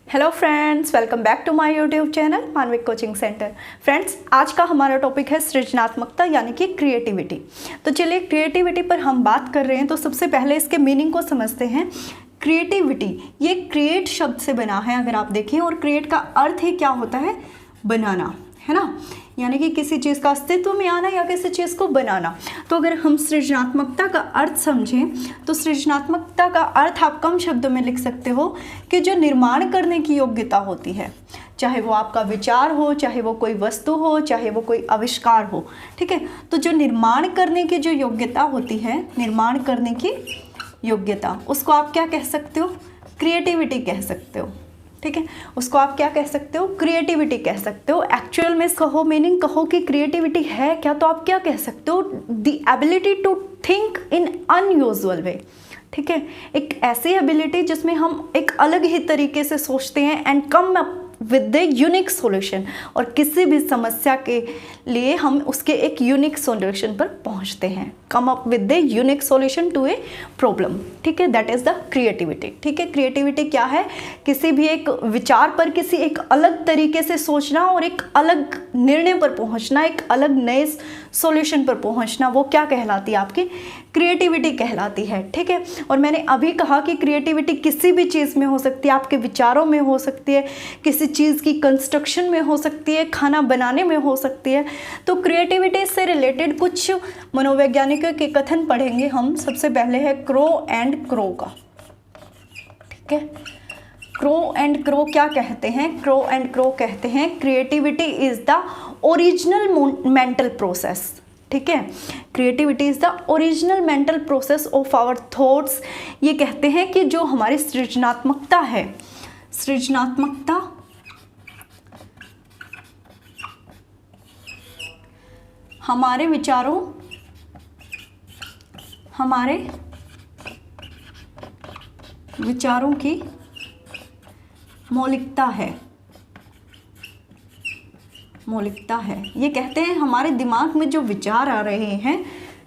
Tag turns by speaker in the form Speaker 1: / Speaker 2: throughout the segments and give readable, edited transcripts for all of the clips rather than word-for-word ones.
Speaker 1: Hello friends, welcome back to my YouTube channel Manvik coaching centre. Friends, आज का हमारा topic है सृजनात्मकता यानी कि क्रिएटिविटी। तो चलिए, क्रिएटिविटी पर हम बात कर रहे हैं तो सबसे पहले इसके मीनिंग को समझते हैं। क्रिएटिविटी ये क्रिएट शब्द से बना है, अगर आप देखें, और क्रिएट का अर्थ ही क्या होता है? बनाना, है ना, यानी कि किसी चीज़ का अस्तित्व में आना या किसी चीज़ को बनाना। तो अगर हम सृजनात्मकता का अर्थ समझें तो सृजनात्मकता का अर्थ आप कम शब्दों में लिख सकते हो कि जो निर्माण करने की योग्यता होती है, चाहे वो आपका विचार हो, चाहे वो कोई वस्तु हो, चाहे वो कोई आविष्कार हो, ठीक है। तो जो निर्माण करने की जो योग्यता होती है, निर्माण करने की योग्यता, उसको आप क्या कह सकते हो? क्रिएटिविटी कह सकते हो, ठीक है। उसको आप क्या कह सकते हो? क्रिएटिविटी कह सकते हो। एक्चुअल में कहो, मीनिंग कहो कि क्रिएटिविटी है क्या, तो आप क्या कह सकते हो? The ability to think in unusual way, ठीक है। एक ऐसी एबिलिटी जिसमें हम एक अलग ही तरीके से सोचते हैं and come up with the unique solution, और किसी भी समस्या के लिए हम उसके एक यूनिक सॉल्यूशन पर पहुंचते हैं। Come up with the unique solution to a problem, ठीक है। दैट इज द क्रिएटिविटी, ठीक है। क्रिएटिविटी क्या है? किसी भी एक विचार पर किसी एक अलग तरीके से सोचना और एक अलग निर्णय पर पहुंचना, एक अलग नए सॉल्यूशन पर पहुंचना, वो क्या कहलाती है? आपकी क्रिएटिविटी कहलाती है, ठीक है। और मैंने अभी कहा कि क्रिएटिविटी किसी भी चीज़ में हो सकती है, आपके विचारों में हो सकती है, किसी चीज़ की कंस्ट्रक्शन में हो सकती है, खाना बनाने में हो सकती है। तो क्रिएटिविटी से रिलेटेड कुछ मनोवैज्ञानिकों के कथन पढ़ेंगे हम। सबसे पहले है क्रो एंड क्रो का, ठीक है। क्रो एंड क्रो क्या कहते हैं? क्रो एंड क्रो कहते हैं creativity is the original mental process, ठीक है। Creativity is the original mental process of our thoughts. ये कहते हैं कि जो हमारी सृजनात्मकता है, सृजनात्मकता हमारे विचारों, हमारे विचारों की मौलिकता है, मौलिकता है। ये कहते हैं हमारे दिमाग में जो विचार आ रहे हैं,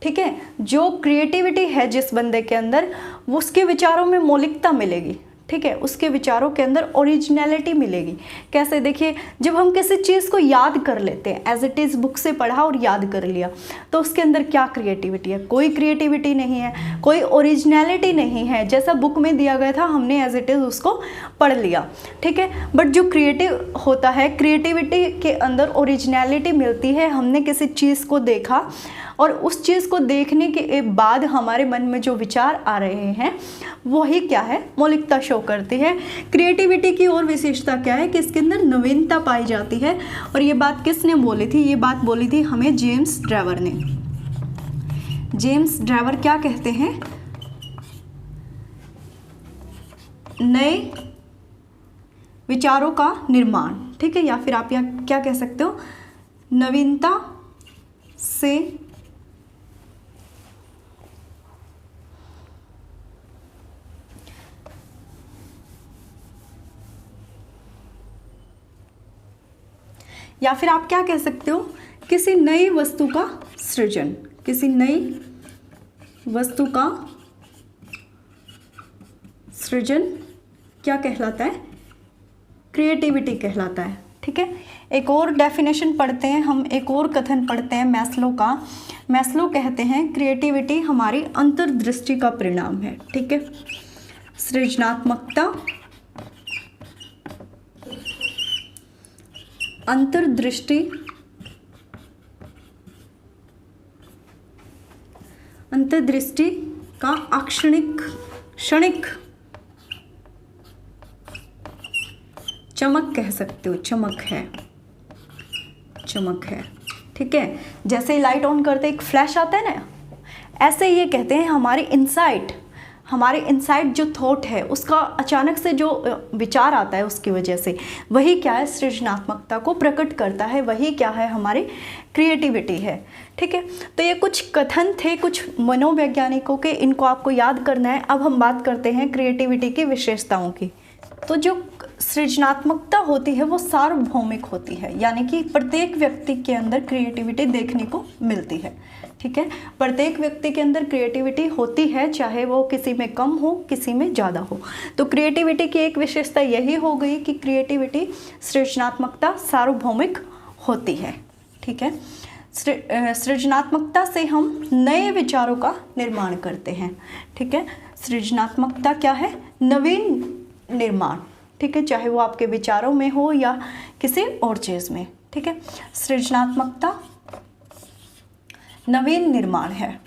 Speaker 1: ठीक है, जो क्रिएटिविटी है जिस बंदे के अंदर, वो उसके विचारों में मौलिकता मिलेगी, ठीक है। उसके विचारों के अंदर ओरिजिनलिटी मिलेगी। कैसे? देखिए, जब हम किसी चीज़ को याद कर लेते हैं, एज इट इज़ बुक से पढ़ा और याद कर लिया, तो उसके अंदर क्या क्रिएटिविटी है? कोई क्रिएटिविटी नहीं है, कोई ओरिजिनलिटी नहीं है। जैसा बुक में दिया गया था, हमने एज इट इज़ उसको पढ़ लिया, ठीक है। बट जो क्रिएटिव होता है, क्रिएटिविटी के अंदर ओरिजिनलिटी मिलती है। हमने किसी चीज़ को देखा और उस चीज़ को देखने के बाद हमारे मन में जो विचार आ रहे हैं, वही क्या है? मौलिकता शो करती है। क्रिएटिविटी की और विशेषता क्या है कि इसके अंदर नवीनता पाई जाती है। और ये बात किसने बोली थी? ये बात बोली थी हमें जेम्स ड्रावर ने। जेम्स ड्रावर क्या कहते हैं? नए विचारों का निर्माण, ठीक है, या फिर आप यहाँ क्या कह सकते हो? नवीनता से या फिर आप क्या कह सकते हो? किसी नई वस्तु का सृजन, किसी नई वस्तु का सृजन क्या कहलाता है? क्रिएटिविटी कहलाता है, ठीक है। एक और डेफिनेशन पढ़ते हैं हम, एक और कथन पढ़ते हैं मैस्लो का। मैस्लो कहते हैं क्रिएटिविटी हमारी अंतर्दृष्टि का परिणाम है, ठीक है। सृजनात्मकता अंतर्दृष्टि, अंतर्दृष्टि का क्षणिक चमक कह सकते हो। चमक है, चमक है, ठीक है। जैसे लाइट ऑन करते एक फ्लैश आता है ना, ऐसे ये कहते हैं हमारे इनसाइड जो थॉट है, उसका अचानक से जो विचार आता है, उसकी वजह से वही क्या है? सृजनात्मकता को प्रकट करता है। वही क्या है? हमारी क्रिएटिविटी है, ठीक है। तो ये कुछ कथन थे कुछ मनोवैज्ञानिकों के, इनको आपको याद करना है। अब हम बात करते हैं क्रिएटिविटी की विशेषताओं की। तो जो सृजनात्मकता होती है वो सार्वभौमिक होती है, यानी कि प्रत्येक व्यक्ति के अंदर क्रिएटिविटी देखने को मिलती है। ठीक है, प्रत्येक व्यक्ति के अंदर क्रिएटिविटी होती है, चाहे वो किसी में कम हो किसी में ज़्यादा हो। तो क्रिएटिविटी की एक विशेषता यही हो गई कि क्रिएटिविटी सृजनात्मकता सार्वभौमिक होती है। ठीक है, सृजनात्मकता से हम नए विचारों का निर्माण करते हैं। ठीक है, सृजनात्मकता क्या है? नवीन निर्माण। ठीक है, चाहे वो आपके विचारों में हो या किसी और चीज़ में। ठीक है, सृजनात्मकता नवीन निर्माण है,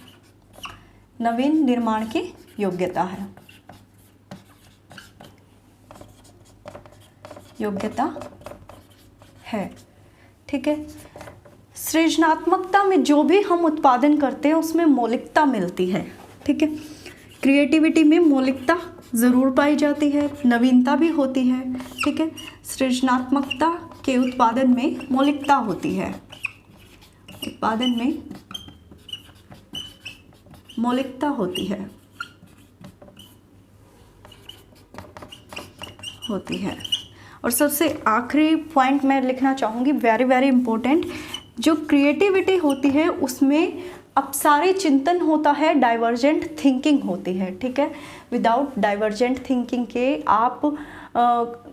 Speaker 1: नवीन निर्माण की योग्यता है, योग्यता है। ठीक है, सृजनात्मकता में जो भी हम उत्पादन करते हैं उसमें मौलिकता मिलती है। ठीक है, क्रिएटिविटी में मौलिकता ज़रूर पाई जाती है, नवीनता भी होती है। ठीक है, सृजनात्मकता के उत्पादन में मौलिकता होती है, उत्पादन में मौलिकता होती है, और सबसे आखिरी पॉइंट मैं लिखना चाहूँगी, वेरी वेरी इम्पोर्टेंट, जो क्रिएटिविटी होती है उसमें अपसारी चिंतन होता है, डाइवर्जेंट थिंकिंग होती है। ठीक है, विदाउट डाइवर्जेंट थिंकिंग के आप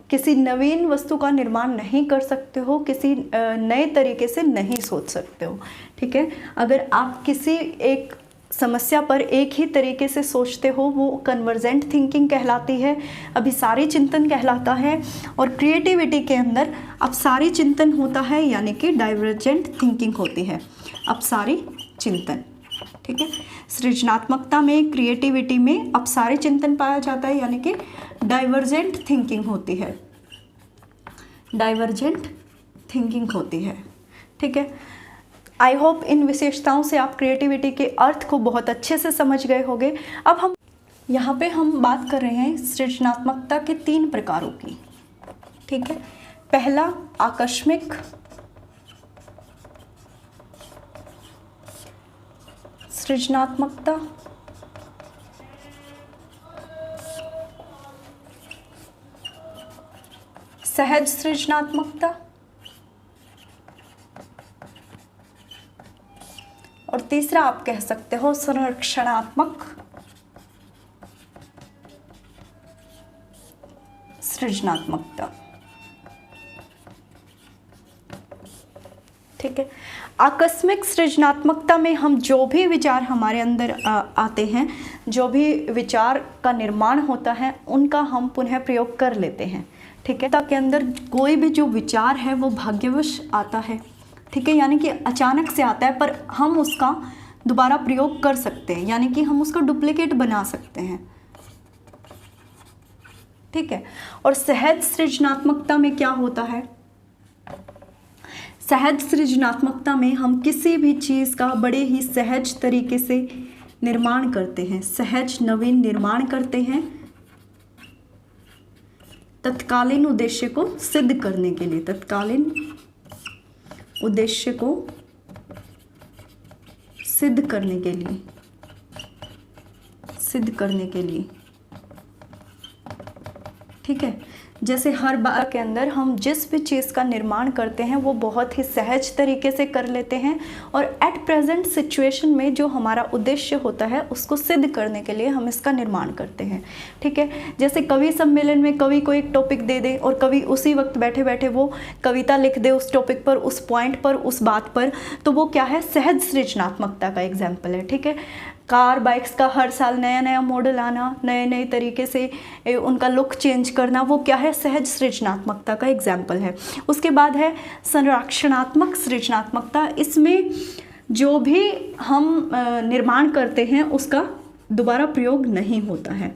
Speaker 1: किसी नवीन वस्तु का निर्माण नहीं कर सकते हो, किसी नए तरीके से नहीं सोच सकते हो। ठीक है, अगर आप किसी एक समस्या पर एक ही तरीके से सोचते हो वो कन्वर्जेंट थिंकिंग कहलाती है, अभिसारी चिंतन कहलाता है। और क्रिएटिविटी के अंदर अपसारी चिंतन होता है, यानी कि डाइवर्जेंट थिंकिंग होती है, अपसारी चिंतन। ठीक है, सृजनात्मकता में, क्रिएटिविटी में अपसारी चिंतन पाया जाता है, यानी कि डाइवर्जेंट थिंकिंग होती है, डाइवर्जेंट थिंकिंग होती है। ठीक है, आई होप इन विशेषताओं से आप क्रिएटिविटी के अर्थ को बहुत अच्छे से समझ गए होंगे। अब हम यहाँ पे हम बात कर रहे हैं सृजनात्मकता के 3 प्रकारों की। ठीक है, पहला आकस्मिक सृजनात्मकता, सहज सृजनात्मकता और तीसरा आप कह सकते हो संरक्षणात्मक सृजनात्मकता। ठीक है, आकस्मिक सृजनात्मकता में हम जो भी विचार हमारे अंदर आते हैं, जो भी विचार का निर्माण होता है, उनका हम पुनः प्रयोग कर लेते हैं। ठीक है, ताकि अंदर कोई भी जो विचार है वो भाग्यवश आता है। ठीक है, यानी कि अचानक से आता है, पर हम उसका दोबारा प्रयोग कर सकते हैं, यानी कि हम उसका डुप्लीकेट बना सकते हैं। ठीक है, और सहज सृजनात्मकता में क्या होता है? सहज सृजनात्मकता में हम किसी भी चीज़ का बड़े ही सहज तरीके से निर्माण करते हैं, सहज नवीन निर्माण करते हैं, तत्कालीन उद्देश्य को सिद्ध करने के लिए, तत्कालीन उद्देश्य को सिद्ध करने के लिए, सिद्ध करने के लिए। ठीक है, जैसे हर बार के अंदर हम जिस भी चीज़ का निर्माण करते हैं वो बहुत ही सहज तरीके से कर लेते हैं, और एट प्रेजेंट सिचुएशन में जो हमारा उद्देश्य होता है उसको सिद्ध करने के लिए हम इसका निर्माण करते हैं। ठीक है, जैसे कवि सम्मेलन में कवि को एक टॉपिक दे दे और कवि उसी वक्त बैठे बैठे वो कविता लिख दे उस टॉपिक पर, उस पॉइंट पर, उस बात पर, तो वो क्या है? सहज सृजनात्मकता का एग्जाम्पल है। ठीक है, कार बाइक्स का हर साल नया नया मॉडल आना, नए नए तरीके से उनका लुक चेंज करना, वो क्या है? सहज सृजनात्मकता का एग्जाम्पल है। उसके बाद है संरक्षणात्मक सृजनात्मकता। इसमें जो भी हम निर्माण करते हैं उसका दोबारा प्रयोग नहीं होता है।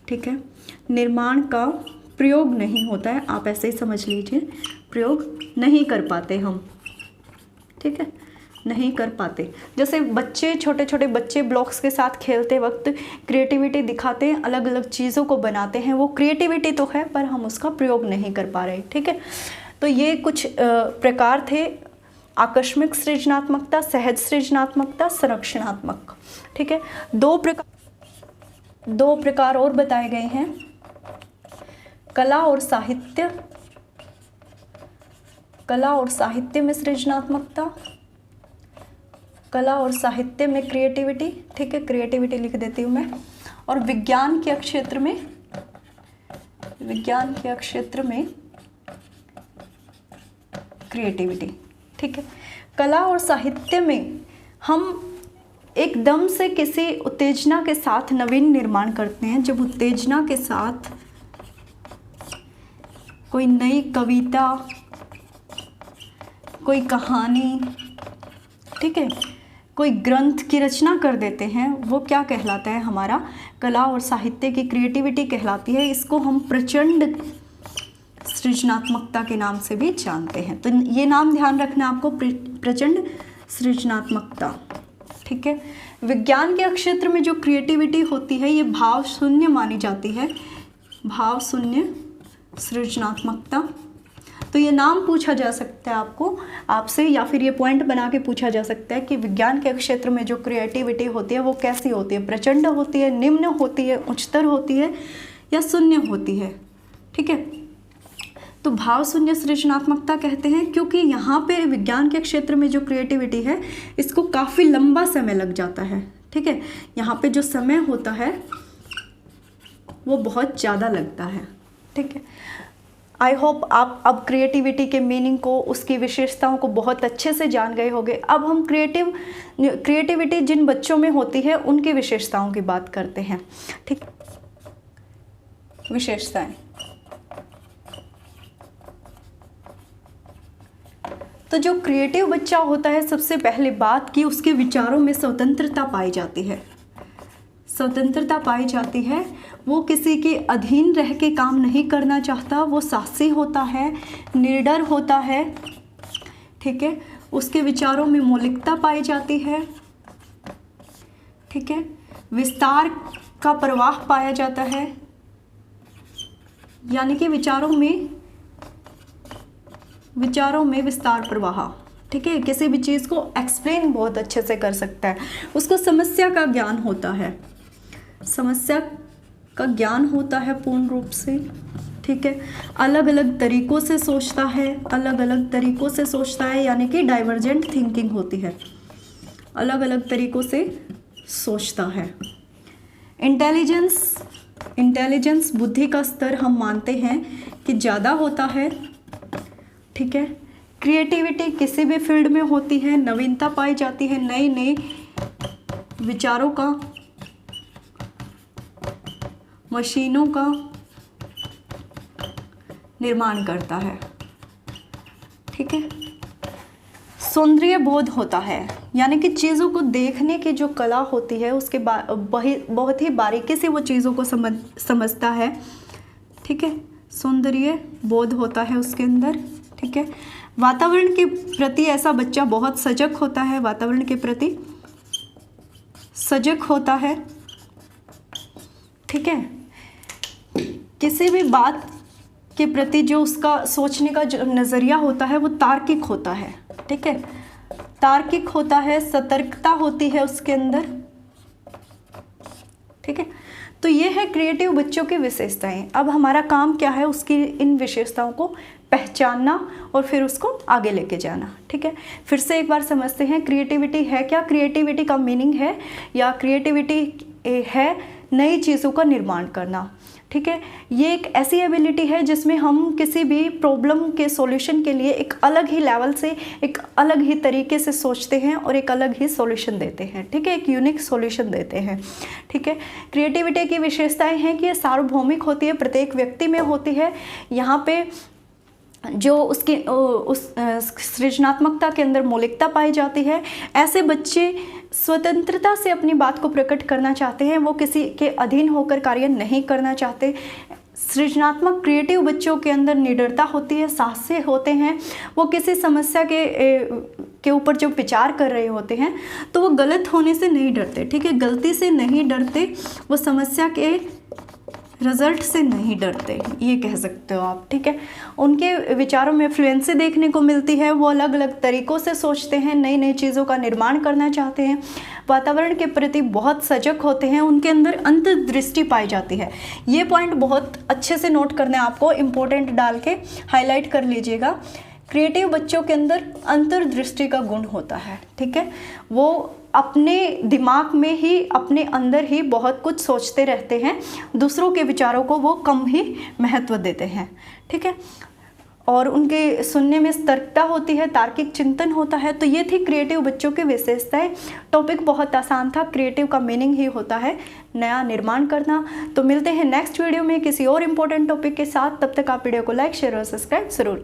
Speaker 1: ठीक है, निर्माण का प्रयोग नहीं होता है, आप ऐसे ही समझ लीजिए, प्रयोग नहीं कर पाते हम। ठीक है, नहीं कर पाते। जैसे बच्चे, छोटे छोटे बच्चे ब्लॉक्स के साथ खेलते वक्त क्रिएटिविटी दिखाते हैं, अलग अलग चीज़ों को बनाते हैं, वो क्रिएटिविटी तो है पर हम उसका प्रयोग नहीं कर पा रहे। ठीक है, तो ये कुछ प्रकार थे, आकस्मिक सृजनात्मकता, सहज सृजनात्मकता, संरक्षणात्मक। ठीक है, दो प्रकार और बताए गए हैं, कला और साहित्य, कला और साहित्य में सृजनात्मकता, कला और साहित्य में क्रिएटिविटी, ठीक है, क्रिएटिविटी लिख देती हूँ मैं। और विज्ञान के क्षेत्र में, विज्ञान के क्षेत्र में क्रिएटिविटी, ठीक है। कला और साहित्य में हम एकदम से किसी उत्तेजना के साथ नवीन निर्माण करते हैं। जब उत्तेजना के साथ कोई नई कविता, कोई कहानी, ठीक है, कोई ग्रंथ की रचना कर देते हैं, वो क्या कहलाता है, हमारा कला और साहित्य की क्रिएटिविटी कहलाती है। इसको हम प्रचंड सृजनात्मकता के नाम से भी जानते हैं। तो ये नाम ध्यान रखना आपको, प्रचंड सृजनात्मकता, ठीक है। विज्ञान के क्षेत्र में जो क्रिएटिविटी होती है ये भाव शून्य मानी जाती है, भाव शून्य सृजनात्मकता। तो ये नाम पूछा जा सकता है आपसे, या फिर ये पॉइंट बना के पूछा जा सकता है कि विज्ञान के क्षेत्र में जो क्रिएटिविटी होती है वो कैसी होती है, प्रचंड होती है, निम्न होती है, उच्चतर होती है, या शून्य होती है, ठीक है। तो भाव शून्य सृजनात्मकता कहते हैं क्योंकि यहाँ पे विज्ञान के क्षेत्र में जो क्रिएटिविटी है इसको काफ़ी लंबा समय लग जाता है, ठीक है। यहाँ पे जो समय होता है वो बहुत ज़्यादा लगता है, ठीक है। आई होप आप अब क्रिएटिविटी के मीनिंग को, उसकी विशेषताओं को बहुत अच्छे से जान गए होंगे। अब हम क्रिएटिविटी जिन बच्चों में होती है उनकी विशेषताओं की बात करते हैं, ठीक। विशेषताएं, तो जो क्रिएटिव बच्चा होता है, सबसे पहले बात की उसके विचारों में स्वतंत्रता पाई जाती है, स्वतंत्रता पाई जाती है। वो किसी के अधीन रह के काम नहीं करना चाहता, वो साहसी होता है, निडर होता है, ठीक है। उसके विचारों में मौलिकता पाई जाती है, ठीक है। विस्तार का प्रवाह पाया जाता है, यानी कि विचारों में विस्तार प्रवाह, ठीक है। किसी भी चीज़ को एक्सप्लेन बहुत अच्छे से कर सकता है। उसको समस्या का ज्ञान होता है, समस्या का ज्ञान होता है पूर्ण रूप से, ठीक है। अलग अलग तरीक़ों से सोचता है, अलग अलग तरीक़ों से सोचता है, यानी कि डाइवर्जेंट थिंकिंग होती है, अलग अलग तरीक़ों से सोचता है। इंटेलिजेंस बुद्धि का स्तर हम मानते हैं कि ज़्यादा होता है, ठीक है। क्रिएटिविटी किसी भी फील्ड में होती है, नवीनता पाई जाती है, नए नए विचारों का, मशीनों का निर्माण करता है, ठीक है। सौंदर्य बोध होता है, यानी कि चीज़ों को देखने की जो कला होती है उसके बहुत ही बारीकी से वो चीज़ों को समझता है, ठीक है। सौंदर्य बोध होता है उसके अंदर, ठीक है। वातावरण के प्रति ऐसा बच्चा बहुत सजग होता है, वातावरण के प्रति सजग होता है, ठीक है। किसी भी बात के प्रति जो उसका सोचने का जो नज़रिया होता है वो तार्किक होता है, ठीक है, तार्किक होता है, सतर्कता होती है उसके अंदर, ठीक है। तो ये है क्रिएटिव बच्चों की विशेषताएं। अब हमारा काम क्या है, उसकी इन विशेषताओं को पहचानना और फिर उसको आगे लेके जाना, ठीक है। फिर से एक बार समझते हैं क्रिएटिविटी है क्या। क्रिएटिविटी का मीनिंग है, या क्रिएटिविटी है नई चीज़ों का निर्माण करना, ठीक है। ये एक ऐसी एबिलिटी है जिसमें हम किसी भी प्रॉब्लम के सॉल्यूशन के लिए एक अलग ही लेवल से, एक अलग ही तरीके से सोचते हैं और एक अलग ही सॉल्यूशन देते हैं, ठीक है, एक यूनिक सॉल्यूशन देते हैं, ठीक है। क्रिएटिविटी की विशेषताएं हैं कि ये सार्वभौमिक होती है, प्रत्येक व्यक्ति में होती है। यहाँ पे जो उसकी उस सृजनात्मकता के अंदर मौलिकता पाई जाती है। ऐसे बच्चे स्वतंत्रता से अपनी बात को प्रकट करना चाहते हैं, वो किसी के अधीन होकर कार्य नहीं करना चाहते। सृजनात्मक क्रिएटिव बच्चों के अंदर निडरता होती है, साहसी होते हैं। वो किसी समस्या के ऊपर जब विचार कर रहे होते हैं तो वो गलत होने से नहीं डरते, ठीक है, गलती से नहीं डरते, वो समस्या के रिजल्ट से नहीं डरते, ये कह सकते हो आप, ठीक है। उनके विचारों में फ्लुएंसी देखने को मिलती है, वो अलग अलग तरीक़ों से सोचते हैं, नई नई चीज़ों का निर्माण करना चाहते हैं। वातावरण के प्रति बहुत सजग होते हैं, उनके अंदर अंतर्दृष्टि पाई जाती है। ये पॉइंट बहुत अच्छे से नोट करना है आपको, इम्पोर्टेंट डाल के हाईलाइट कर लीजिएगा। क्रिएटिव बच्चों के अंदर अंतर्दृष्टि का गुण होता है, ठीक है। वो अपने दिमाग में ही, अपने अंदर ही बहुत कुछ सोचते रहते हैं, दूसरों के विचारों को वो कम ही महत्व देते हैं, ठीक है। और उनके सुनने में सतर्कता होती है, तार्किक चिंतन होता है। तो ये थी क्रिएटिव बच्चों की विशेषताएं। टॉपिक बहुत आसान था, क्रिएटिव का मीनिंग ही होता है नया निर्माण करना। तो मिलते हैं नेक्स्ट वीडियो में किसी और इम्पोर्टेंट टॉपिक के साथ। तब तक आप वीडियो को लाइक, शेयर और सब्सक्राइब जरूर